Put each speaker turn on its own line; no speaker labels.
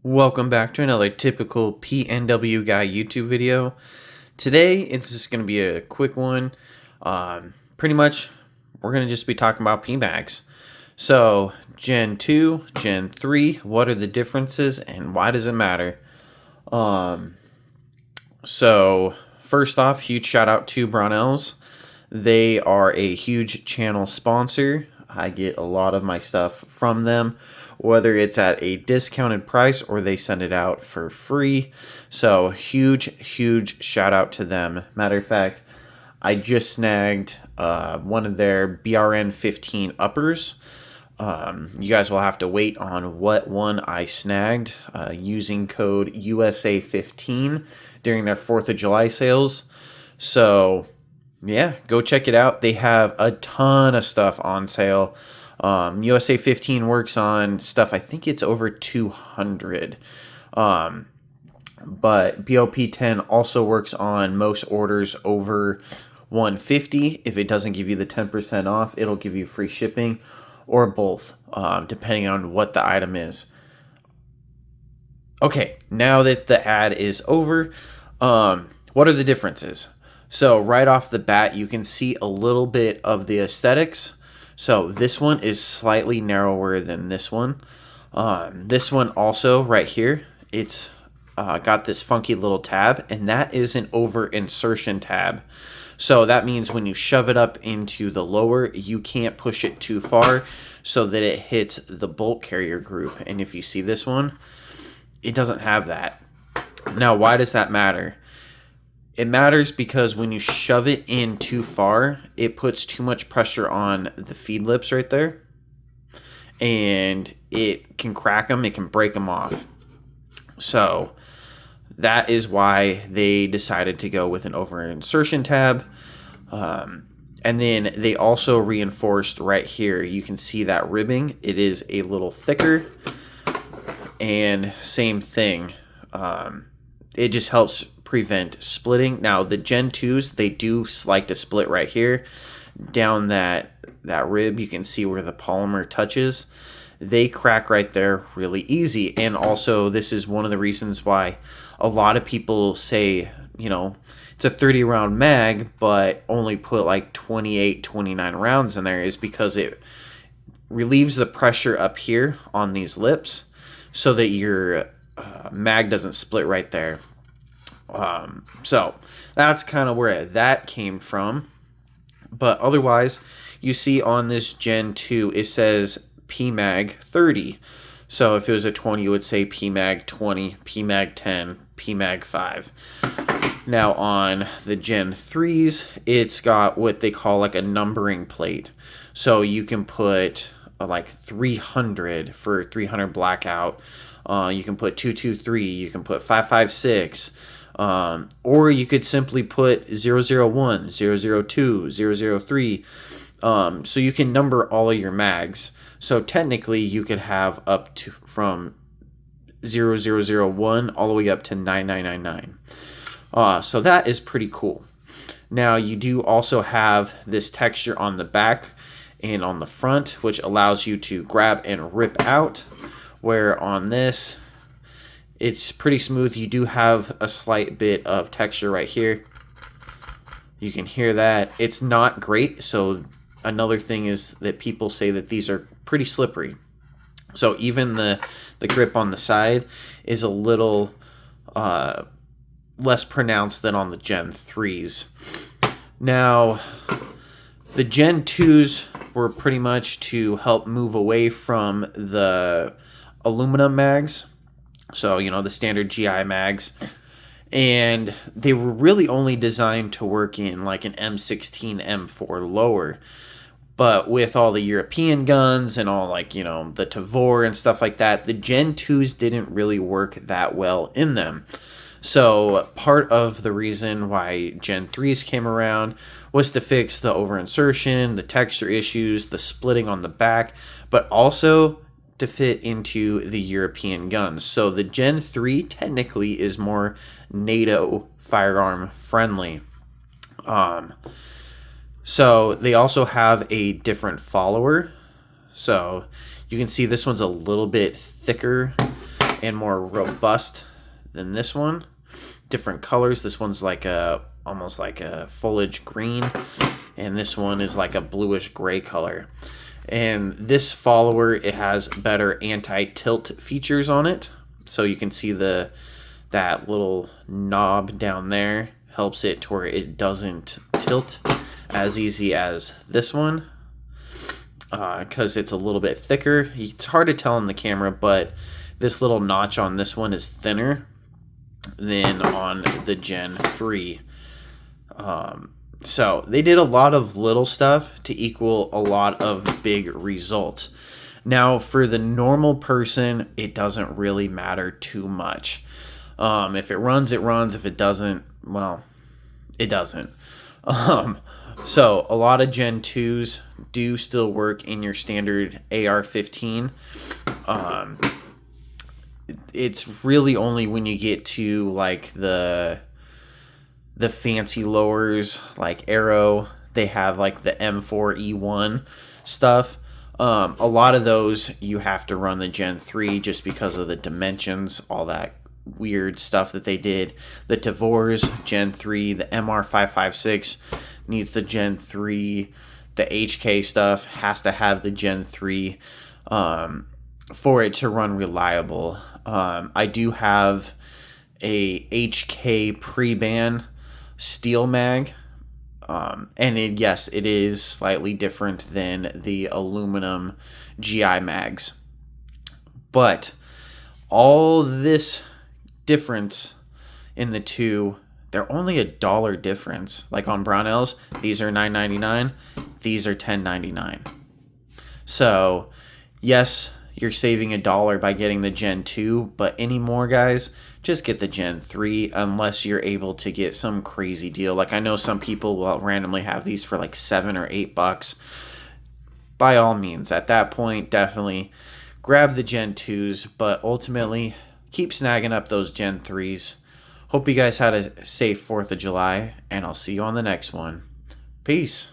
Welcome back to another typical PNW guy YouTube video. Today it's just going to be a quick one. Pretty much we're going to just be talking about PMAGs. So Gen 2, Gen 3, what are the differences and why does it matter? So first off, huge shout out to Brownells. They are a huge channel sponsor. I get a lot of my stuff from them, whether it's at a discounted price or they send it out for free. So huge shout out to them. Matter of fact, I just snagged one of their BRN 15 uppers. You guys will have to wait on what one I snagged using code USA15 during their 4th of July sales. So yeah, go check it out. They have a ton of stuff on sale. USA 15 works on stuff, I think it's over 200. But BOP 10 also works on most orders over 150. If it doesn't give you the 10% off, it'll give you free shipping or both, depending on what the item is. Okay, now that the ad is over, what are the differences? So right off the bat, you can see a little bit of the aesthetics. So this one is slightly narrower than this one. This one also right here, it's got this funky little tab, and that is an over insertion tab. So that means when you shove it up into the lower, you can't push it too far so that it hits the bolt carrier group. And if you see this one, it doesn't have that. Now, why does that matter? It matters because when you shove it in too far, it puts too much pressure on the feed lips right there. And it can crack them, it can break them off. So that is why they decided to go with an over insertion tab. And then they also reinforced right here. You can see that ribbing. It is a little thicker. And same thing. It just helps prevent splitting. Now the Gen 2s, they do like to split right here down that rib. You can see where the polymer touches. They crack right there really easy. And also this is one of the reasons why a lot of people say, you know, it's a 30 round mag but only put like 28, 29 rounds in there, is because it relieves the pressure up here on these lips so that your mag doesn't split right there. So that's kind of where that came from. But otherwise, you see on this Gen 2, it says PMAG 30. So if it was a 20, you would say PMAG 20, PMAG 10, PMAG 5. Now on the Gen 3s, it's got what they call like a numbering plate. So you can put like 300 for 300 blackout. You can put 223, you can put 556. Or you could simply put 001, 002, 003. So you can number all of your mags. So technically you could have up to from 0001 all the way up to 9999. So that is pretty cool. Now you do also have this texture on the back and on the front, which allows you to grab and rip out, where on this, it's pretty smooth. You do have a slight bit of texture right here. You can hear that. It's not great. So another thing is that people say that these are pretty slippery. So even the grip on the side is a little less pronounced than on the Gen 3s. Now, the Gen 2s were pretty much to help move away from the aluminum mags. So, you know, the standard GI mags. And they were really only designed to work in like an M16, M4 lower. But with all the European guns and all, like, you know, the Tavor and stuff like that, the Gen 2s didn't really work that well in them. So part of the reason why Gen 3s came around was to fix the over insertion, the texture issues, the splitting on the back, but also to fit into the European guns. So the Gen 3 technically is more NATO firearm friendly. So they also have a different follower. So you can see this one's a little bit thicker and more robust than this one. Different colors. This one's like almost like a foliage green, and this one is like a bluish gray color. And this follower, it has better anti-tilt features on it. So you can see that little knob down there helps it to where it doesn't tilt as easy as this one, because it's a little bit thicker. It's hard to tell in the camera, but this little notch on this one is thinner than on the Gen 3. So they did a lot of little stuff to equal a lot of big results. Now, for the normal person, it doesn't really matter too much. If it runs, it runs. If it doesn't, well, it doesn't. So a lot of Gen 2s do still work in your standard AR-15. It's really only when you get to like the fancy lowers like Arrow, they have like the M4E1 stuff. A lot of those you have to run the Gen 3 just because of the dimensions, all that weird stuff that they did. The Tavors Gen 3, the MR556 needs the Gen 3. The HK stuff has to have the Gen 3 for it to run reliable. I do have a HK pre-ban steel mag, and yes, it is slightly different than the aluminum GI mags, but all this difference in the two, they're only $1 difference. Like on Brownells, these are $9.99, these are $10.99. So yes, you're saving $1 by getting the Gen 2, but anymore, guys, just get the Gen 3 unless you're able to get some crazy deal. Like I know some people will randomly have these for like $7 or $8. By all means, at that point, definitely grab the Gen 2s, but ultimately keep snagging up those Gen 3s. Hope you guys had a safe 4th of July, and I'll see you on the next one. Peace.